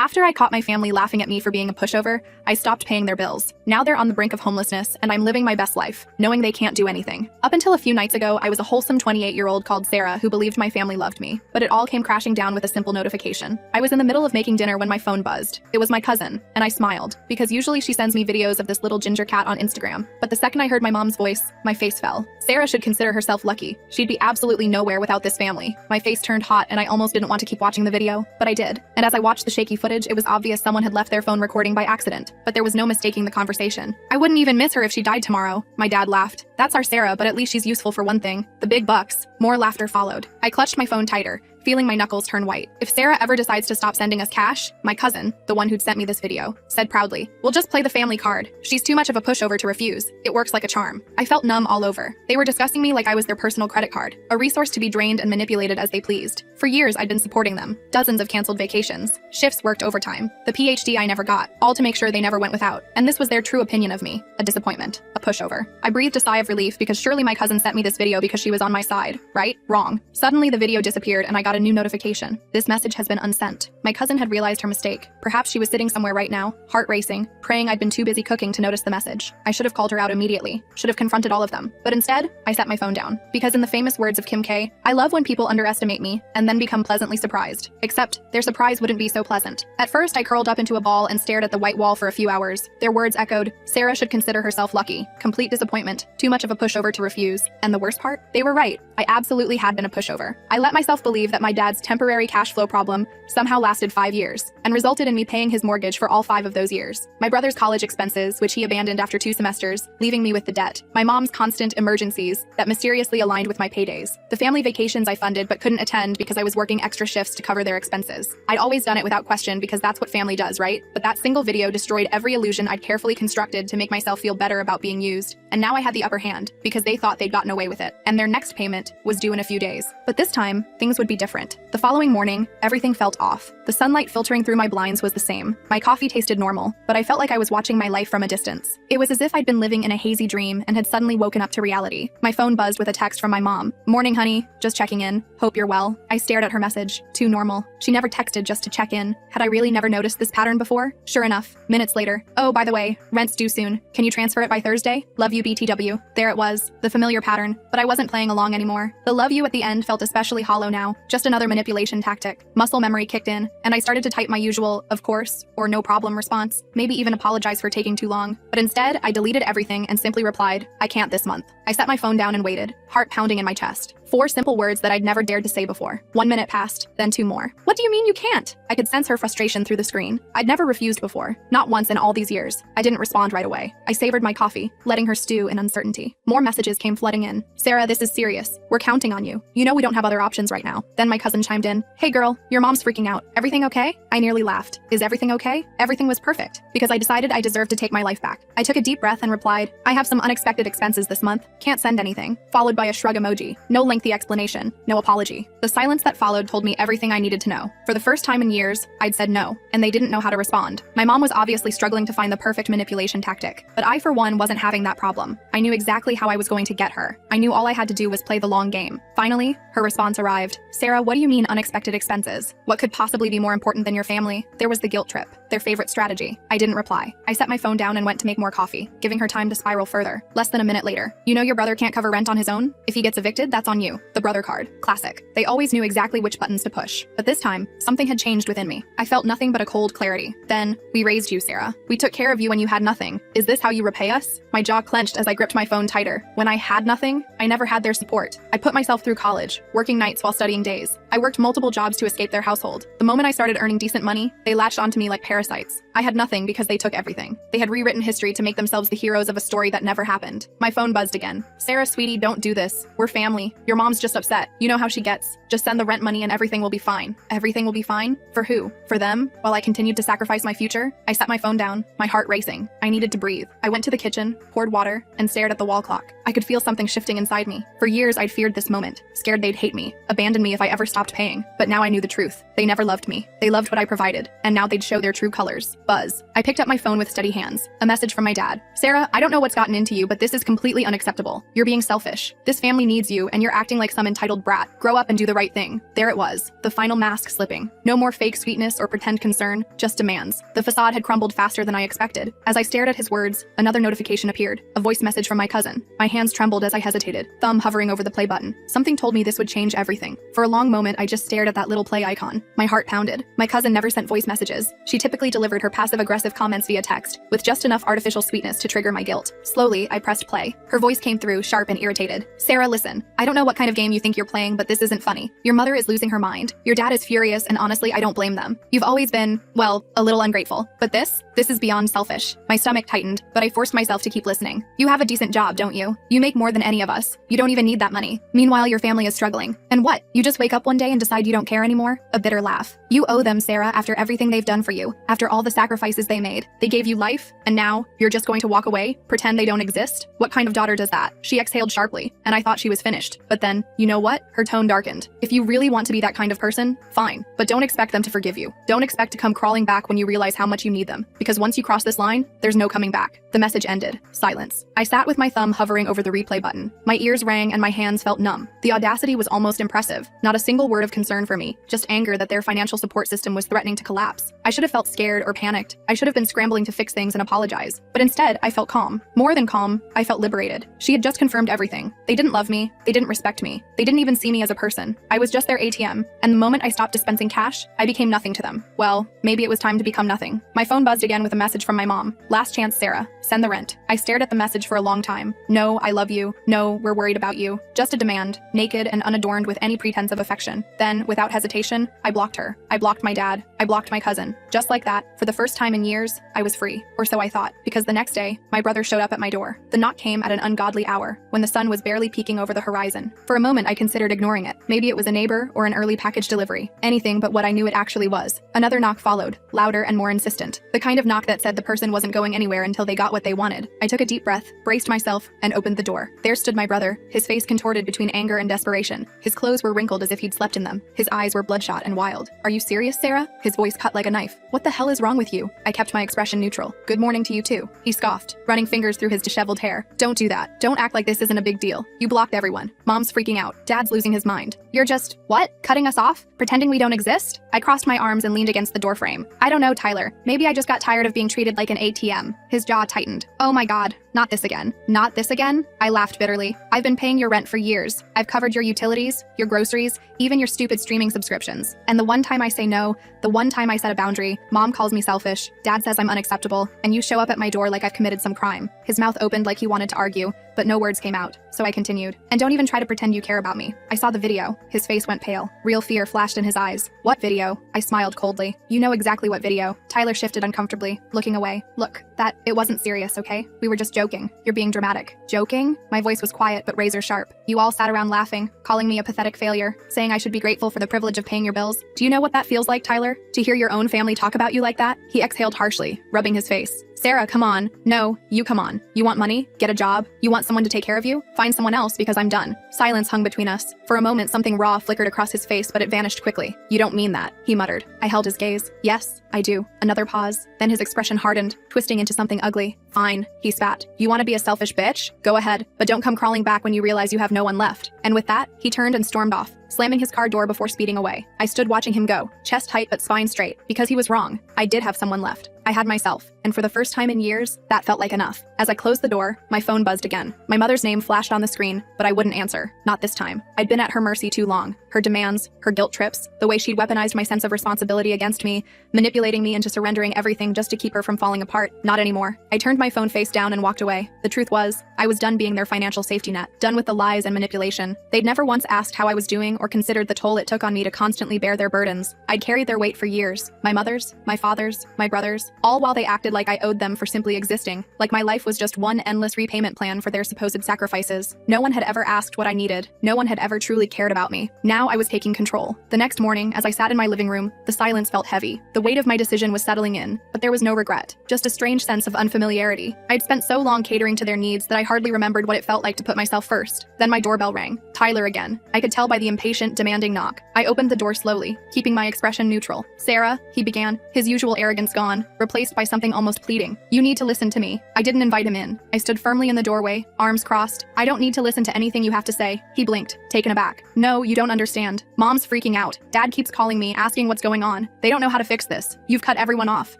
After I caught my family laughing at me for being a pushover, I stopped paying their bills. Now they're on the brink of homelessness, and I'm living my best life, knowing they can't do anything. Up until a few nights ago, I was a wholesome 28-year-old called Sarah who believed my family loved me. But it all came crashing down with a simple notification. I was in the middle of making dinner when my phone buzzed. It was my cousin, and I smiled, because usually she sends me videos of this little ginger cat on Instagram. But the second I heard my mom's voice, my face fell. Sarah should consider herself lucky. She'd be absolutely nowhere without this family. My face turned hot, and I almost didn't want to keep watching the video, but I did. And as I watched the shaky footage, it was obvious someone had left their phone recording by accident. But there was no mistaking the conversation. I wouldn't even miss her if she died tomorrow. My dad laughed. That's our Sarah, but at least she's useful for one thing. The big bucks. More laughter followed. I clutched my phone tighter, feeling my knuckles turn white. If Sarah ever decides to stop sending us cash, my cousin, the one who'd sent me this video, said proudly, "We'll just play the family card. She's too much of a pushover to refuse. It works like a charm." I felt numb all over. They were discussing me like I was their personal credit card, a resource to be drained and manipulated as they pleased. For years, I'd been supporting them. Dozens of canceled vacations. Shifts worked overtime. The PhD I never got, all to make sure they never went without. And this was their true opinion of me. A disappointment. A pushover. I breathed a sigh of relief because surely my cousin sent me this video because she was on my side, right? Wrong. Suddenly the video disappeared and I got a new notification. This message has been unsent. My cousin had realized her mistake. Perhaps she was sitting somewhere right now, heart racing, praying I'd been too busy cooking to notice the message. I should have called her out immediately. Should have confronted all of them. But instead, I set my phone down. Because in the famous words of Kim K, I love when people underestimate me and then become pleasantly surprised. Except, their surprise wouldn't be so pleasant. At first, I curled up into a ball and stared at the white wall for a few hours. Their words echoed, "Sarah should consider herself lucky." Complete disappointment. Too much of a pushover to refuse. And the worst part? They were right. I absolutely had been a pushover. I let myself believe that my dad's temporary cash flow problem somehow lasted 5 years, and resulted in me paying his mortgage for all 5 of those years. My brother's college expenses, which he abandoned after 2 semesters, leaving me with the debt. My mom's constant emergencies that mysteriously aligned with my paydays. The family vacations I funded but couldn't attend because I was working extra shifts to cover their expenses. I'd always done it without question because that's what family does, right? But that single video destroyed every illusion I'd carefully constructed to make myself feel better about being used. And now I had the upper hand because they thought they'd gotten away with it. And their next payment was due in a few days. But this time, things would be different. The following morning, everything felt off. The sunlight filtering through my blinds was the same. My coffee tasted normal, but I felt like I was watching my life from a distance. It was as if I'd been living in a hazy dream and had suddenly woken up to reality. My phone buzzed with a text from my mom. "Morning, honey. Just checking in. Hope you're well." I stared at her message. Too normal. She never texted just to check in. Had I really never noticed this pattern before? Sure enough, minutes later. "Oh, by the way, rent's due soon. Can you transfer it by Thursday? Love you, BTW." There it was, the familiar pattern, but I wasn't playing along anymore. The "love you" at the end felt especially hollow now. Just another manipulation tactic. Muscle memory kicked in, and I started to type my usual, "of course," or "no problem" response, maybe even apologize for taking too long. But instead, I deleted everything and simply replied, "I can't this month." I set my phone down and waited, heart pounding in my chest. 4 simple words that I'd never dared to say before. 1 minute passed, then 2 more. "What do you mean you can't?" I could sense her frustration through the screen. I'd never refused before, not once in all these years. I didn't respond right away. I savored my coffee, letting her stew in uncertainty. More messages came flooding in. "Sarah, this is serious. We're counting on you. You know we don't have other options right now." Then my cousin chimed in. "Hey girl, your mom's freaking out. Everything okay?" I nearly laughed. Is everything okay? Everything was perfect, because I decided I deserved to take my life back. I took a deep breath and replied, "I have some unexpected expenses this month. Can't send anything." Followed by a shrug emoji. No lengthy explanation. No apology. The silence that followed told me everything I needed to know. For the first time in years, I'd said no, and they didn't know how to respond. My mom was obviously struggling to find the perfect manipulation tactic, but I for one wasn't having that problem. I knew exactly how I was going to get her. I knew all I had to do was play the long game. Finally, her response arrived. "Sarah, what do you mean unexpected expenses? What could possibly be more important than your family?" There was the guilt trip, their favorite strategy. I didn't reply. I set my phone down and went to make more coffee, giving her time to spiral further. Less than a minute later. "You know your brother can't cover rent on his own? If he gets evicted, that's on you." The brother card. Classic. They always knew exactly which buttons to push. But this time, something had changed within me. I felt nothing but a cold clarity. Then, "We raised you, Sarah. We took care of you when you had nothing. Is this how you repay us?" My jaw clenched as I gripped my phone tighter. When I had nothing, I never had their support. I put myself through college, working nights while studying days. I worked multiple jobs to escape their household. The moment I started earning decent money, they latched onto me like parasites. I had nothing because they took everything. They had rewritten history to make themselves the heroes of a story that never happened. My phone buzzed again. "Sarah, sweetie, don't do this. We're family. Your mom's just upset. You know how she gets. Just send the rent money and everything will be fine." Everything will be fine? For who? For them? While I continued to sacrifice my future? I set my phone down, my heart racing. I needed to breathe. I went to the kitchen, poured water, and stared at the wall clock. I could feel something shifting inside me. For years, I'd feared this moment, scared they'd hate me, abandon me if I ever stopped paying. But now I knew the truth. They never loved me. They loved what I provided, and now they'd show their true colors. Buzz. I picked up my phone with steady hands. A message from my dad. "Sarah, I don't know what's gotten into you, but this is completely unacceptable. You're being selfish. This family needs you, and you're acting like some entitled brat. Grow up and do the right thing. There it was, the final mask slipping. No more fake sweetness or pretend concern, just demands. The facade had crumbled faster than I expected. As I stared at his words, another notification appeared, a voice message from my cousin. My hands trembled as I hesitated, thumb hovering over the play button. Something told me this would change everything. For a long moment, I just stared at that little play icon. My heart pounded. My cousin never sent voice messages. She typically delivered her passive-aggressive comments via text, with just enough artificial sweetness to trigger my guilt. Slowly, I pressed play. Her voice came through, sharp and irritated. Sarah, listen. I don't know what kind of game you think you're playing, but this isn't funny. Your mother is losing her mind. Your dad is furious, and honestly, I don't blame them. You've always been, well, a little ungrateful. But this is beyond selfish. My stomach tightened, but I forced myself to keep listening. You have a decent job, don't you? You make more than any of us. You don't even need that money. Meanwhile, your family is struggling. And what? You just wake up one day and decide you don't care anymore? A bitter laugh. You owe them, Sarah, after everything they've done for you, after all the sacrifices they made. They gave you life, and now you're just going to walk away, pretend they don't exist? What kind of daughter does that? She exhaled sharply, and I thought she was finished. But then, you know what? Her tone darkened. If you really want to be that kind of person, fine. But don't expect them to forgive you. Don't expect to come crawling back when you realize how much you need them. Because once you cross this line, there's no coming back. The message ended. Silence. I sat with my thumb hovering over the replay button. My ears rang and my hands felt numb. The audacity was almost impressive. Not a single word of concern for me, just anger that their financial support system was threatening to collapse. I should have felt scared or panicked. I should have been scrambling to fix things and apologize. But instead, I felt calm. More than calm, I felt liberated. She had just confirmed everything. They didn't love me. They didn't respect me. They didn't even see me as a person. I was just their ATM. And the moment I stopped dispensing cash, I became nothing to them. Well, maybe it was time to become nothing. My phone buzzed again with a message from my mom. Last chance, Sarah. Send the rent. I stared at the message for a long time. No, I love you. No, we're worried about you. Just a demand, naked and unadorned with any pretense of affection. Then, without hesitation, I blocked her. I blocked my dad. I blocked my cousin. Just like that, for the first time in years, I was free. Or so I thought. Because the next day, my brother showed up at my door. The knock came at an ungodly hour, when the sun was barely peeking over the horizon. For a moment, I considered ignoring it. Maybe it was a neighbor or an early package delivery. Anything but what I knew it actually was. Another knock followed, louder and more insistent. The kind of knock that said the person wasn't going anywhere until they got what they wanted. I took a deep breath, braced myself, and opened the door. There stood my brother, his face contorted between anger and desperation. His clothes were wrinkled as if he'd slept in them. His eyes were bloodshot and wild. Are you serious, Sarah? His voice cut like a knife. What the hell is wrong with you? I kept my expression neutral. Good morning to you too. He scoffed, running fingers through his disheveled hair. Don't do that. Don't act like this isn't a big deal. You blocked everyone. Mom's freaking out. Dad's losing his mind. You're just, what? Cutting us off? Pretending we don't exist? I crossed my arms and leaned against the doorframe. I don't know, Tyler. Maybe I just got tired of being treated like an ATM. His jaw tightened. Oh my God. Not this again. Not this again? I laughed bitterly. I've been paying your rent for years. I've covered your utilities, your groceries, even your stupid streaming subscriptions. And the one time I say no, the one time I set a boundary, Mom calls me selfish, Dad says I'm unacceptable, and you show up at my door like I've committed some crime. His mouth opened like he wanted to argue, but no words came out, so I continued. And don't even try to pretend you care about me. I saw the video. His face went pale. Real fear flashed in his eyes. What video? I smiled coldly. You know exactly what video. Tyler shifted uncomfortably, looking away. Look, it wasn't serious, okay? We were just joking. You're being dramatic. Joking? My voice was quiet but razor sharp. You all sat around laughing, calling me a pathetic failure, saying I should be grateful for the privilege of paying your bills. Do you know what that feels like, Tyler? To hear your own family talk about you like that? He exhaled harshly, rubbing his face. Sarah, come on. No, you come on. You want money? Get a job? You want someone to take care of you? Find someone else because I'm done. Silence hung between us. For a moment, something raw flickered across his face, but it vanished quickly. You don't mean that, he muttered. I held his gaze. Yes, I do. Another pause. Then his expression hardened, twisting into something ugly. Fine, he spat. You want to be a selfish bitch? Go ahead, but don't come crawling back when you realize you have no one left. And with that, he turned and stormed off, slamming his car door before speeding away. I stood watching him go, chest tight but spine straight, because he was wrong. I did have someone left. I had myself, and for the first time in years, that felt like enough. As I closed the door, my phone buzzed again. My mother's name flashed on the screen, but I wouldn't answer. Not this time. I'd been at her mercy too long. Her demands, her guilt trips, the way she'd weaponized my sense of responsibility against me, manipulating me into surrendering everything just to keep her from falling apart. Not anymore. I turned my phone face down and walked away. The truth was, I was done being their financial safety net, done with the lies and manipulation. They'd never once asked how I was doing or considered the toll it took on me to constantly bear their burdens. I'd carried their weight for years. My mother's, my father's, my brother's, all while they acted like I owed them for simply existing, like my life was just one endless repayment plan for their supposed sacrifices. No one had ever asked what I needed. No one had ever truly cared about me. Now Now I was taking control. The next morning, as I sat in my living room, the silence felt heavy. The weight of my decision was settling in, but there was no regret, just a strange sense of unfamiliarity. I'd spent so long catering to their needs that I hardly remembered what it felt like to put myself first. Then my doorbell rang. Tyler again. I could tell by the impatient, demanding knock. I opened the door slowly, keeping my expression neutral. "Sarah," he began, his usual arrogance gone, replaced by something almost pleading. "You need to listen to me." I didn't invite him in. I stood firmly in the doorway, arms crossed. "I don't need to listen to anything you have to say." He blinked, taken aback. "No, you don't understand. Mom's freaking out. Dad keeps calling me, asking what's going on. They don't know how to fix this. You've cut everyone off.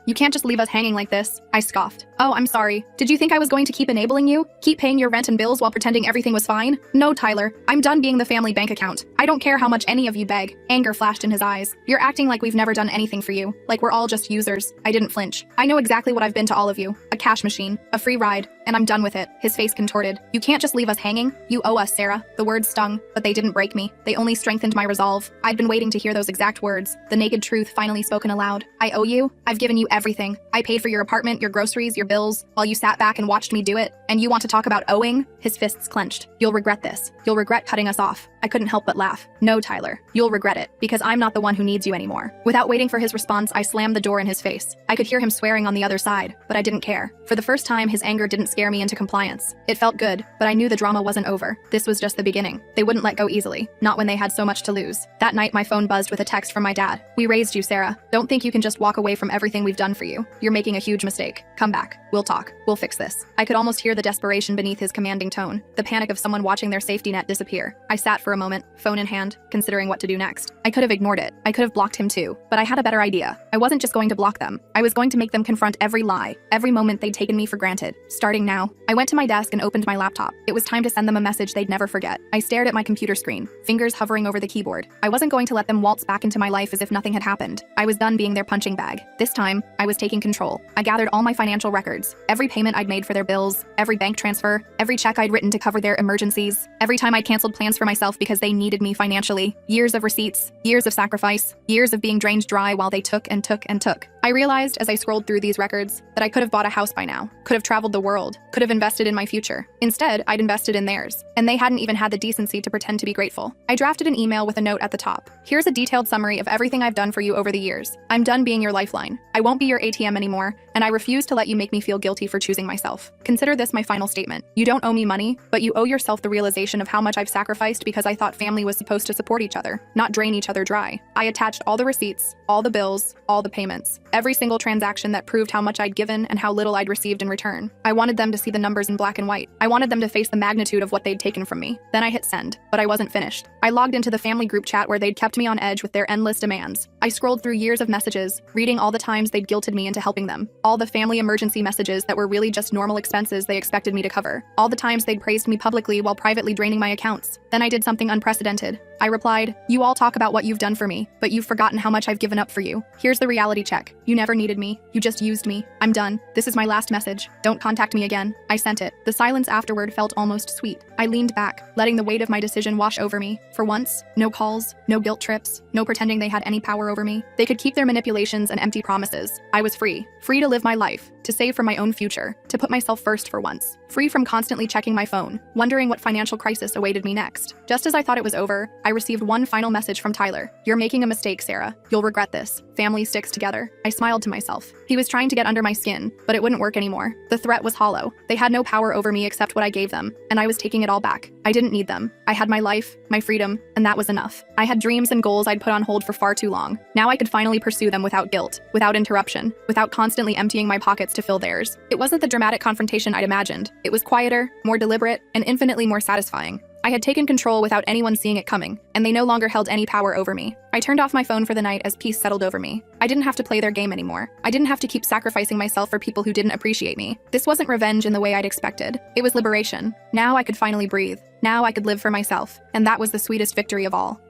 You can't just leave us hanging like this." I scoffed. "Oh, I'm sorry. Did you think I was going to keep enabling you? Keep paying your rent and bills while pretending everything was fine? No, Tyler. I'm done being the family bank account. I don't care how much any of you beg." Anger flashed in his eyes. "You're acting like we've never done anything for you. Like we're all just users." I didn't flinch. "I know exactly what I've been to all of you. A cash machine. A free ride. And I'm done with it." His face contorted. "You can't just leave us hanging. You owe us, Sarah." The words stung, but they didn't break me. They only strengthened my resolve. I'd been waiting to hear those exact words. The naked truth finally spoken aloud. "I owe you? I've given you everything. I paid for your apartment, your groceries, your bills, while you sat back and watched me do it. And you want to talk about owing?" His fists clenched. "You'll regret this. You'll regret cutting us off." I couldn't help but laugh. "No, Tyler. You'll regret it, because I'm not the one who needs you anymore." Without waiting for his response, I slammed the door in his face. I could hear him swearing on the other side, but I didn't care. For the first time, his anger didn't scare me into compliance. It felt good, but I knew the drama wasn't over. This was just the beginning. They wouldn't let go easily, not when they had so much to lose. That night, my phone buzzed with a text from my dad. "We raised you, Sarah. Don't think you can just walk away from everything we've done for you. You're making a huge mistake. Come back. We'll talk. We'll fix this." I could almost hear the desperation beneath his commanding tone, the panic of someone watching their safety net disappear. I sat for a moment, phone in hand, considering what to do next. I could have ignored it. I could have blocked him too, but I had a better idea. I wasn't just going to block them. I was going to make them confront every lie, every moment they'd taken me for granted. Starting now. I went to my desk and opened my laptop. It was time to send them a message they'd never forget. I stared at my computer screen, fingers hovering over the keyboard. I wasn't going to let them waltz back into my life as if nothing had happened. I was done being their punching bag. This time, I was taking control. I gathered all my financial records, every payment I'd made for their bills, every bank transfer, every check I'd written to cover their emergencies, every time I'd canceled plans for myself because they needed me financially. Years of receipts, years of sacrifice, years of being drained dry while they took and took and took. I realized as I scrolled through these records that I could have bought a house by now, could have traveled the world, could have invested in my future. Instead, I'd invested in theirs, and they hadn't even had the decency to pretend to be grateful. I drafted an email with a note at the top. "Here's a detailed summary of everything I've done for you over the years. I'm done being your lifeline. I won't be your ATM anymore, and I refuse to let you make me feel guilty for choosing myself. Consider this my final statement. You don't owe me money, but you owe yourself the realization of how much I've sacrificed because I thought family was supposed to support each other, not drain each other dry." I attached all the receipts, all the bills, all the payments, every single transaction that proved how much I'd given and how little I'd received in return. I wanted them to see the numbers in black and white. I wanted them to face the magnitude of what they'd taken from me. Then I hit send, but I wasn't finished. I logged into the family group chat where they'd kept me on edge with their endless demands. I scrolled through years of messages, reading all the times they'd guilted me into helping them, all the family emergency messages that were really just normal expenses they expected me to cover, all the times they'd praised me publicly while privately draining my accounts. Then I did something unprecedented. I replied, "You all talk about what you've done for me, but you've forgotten how much I've given up for you. Here's the reality check. You never needed me. You just used me. I'm done. This is my last message. Don't contact me again." I sent it. The silence afterward felt almost sweet. I leaned back, letting the weight of my decision wash over me. For once, no calls, no guilt trips, no pretending they had any power over me. They could keep their manipulations and empty promises. I was free. Free to live my life, to save for my own future, to put myself first for once. Free from constantly checking my phone, wondering what financial crisis awaited me next. Just as I thought it was over, I received one final message from Tyler. "You're making a mistake, Sarah. You'll regret this. Family sticks together." I smiled to myself. He was trying to get under my skin, but it wouldn't work anymore. The threat was hollow. They had no power over me except what I gave them, and I was taking it all back. I didn't need them. I had my life, my freedom, and that was enough. I had dreams and goals I'd put on hold for far too long. Now I could finally pursue them without guilt, without interruption, without constantly emptying my pockets to fill theirs. It wasn't the dramatic confrontation I'd imagined. It was quieter, more deliberate, and infinitely more satisfying. I had taken control without anyone seeing it coming, and they no longer held any power over me. I turned off my phone for the night as peace settled over me. I didn't have to play their game anymore. I didn't have to keep sacrificing myself for people who didn't appreciate me. This wasn't revenge in the way I'd expected. It was liberation. Now I could finally breathe. Now I could live for myself. And that was the sweetest victory of all.